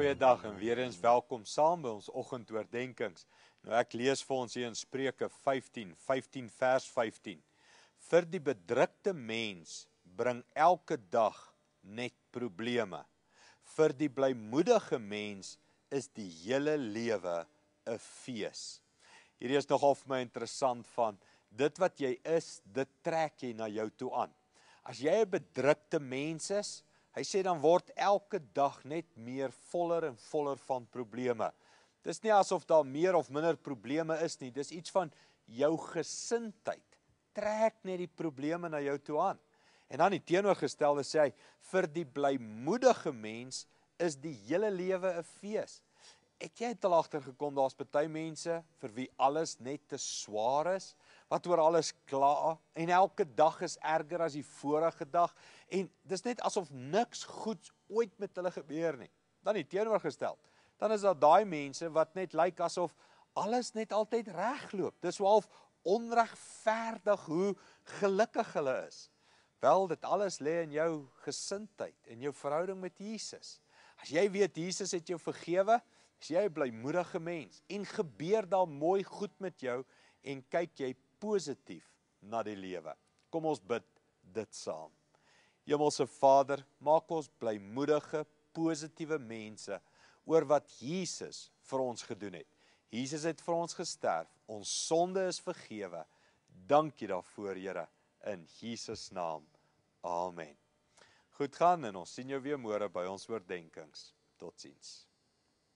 Goeiedag en weer eens welkom saam by ons oggendoordenkings. Nou ek lees vir ons hier in Spreuke 15 vers 15. Vir die bedrukte mens bring elke dag net probleme. Vir die blymoedige mens is die hele lewe 'n fees. Hierdie is nogal vir my interessant van, dit wat jy is, dit trek jy na jou toe aan. As jy 'n bedrukte mens is, hy sê dan word elke dag net meer voller en voller van probleme. Dis nie asof daar meer of minder probleme is nie, dis iets van jou gesindheid. Trek net die probleme na jou toe aan. En dan die teenoorgestelde sê hy, vir die blymoedige mens is die hele lewe 'n fees. Het jy al agtergekom, daar's party mense vir wie alles net te swaar is, wat oor alles kla, en elke dag is erger as die vorige dag, en dis net asof niks goeds ooit met hulle gebeur nie. Dan die teenoorgestel, dan is daar daai mense wat net lyk asof alles net altyd regloop. Dis so half onregverdig hoe gelukkig hulle is. Wel, dit alles lê in jou gesindheid, en jou verhouding met Jesus. As jy weet, Jesus het jou vergewe, is jy 'n blymoedige mens, en gebeur daar mooi goed met jou, en kyk jy positief na die lewe. Kom ons bid dit saam. Hemelse Vader, maak ons blymoedige, positiewe mense, oor wat Jesus vir ons gedoen het. Jesus het vir ons gesterf, ons sonde is vergewe. Dankie daarvoor, Here, in Jesus naam. Amen. Goed gaan, en ons sien jou weer môre by ons oordenkings. Totsiens.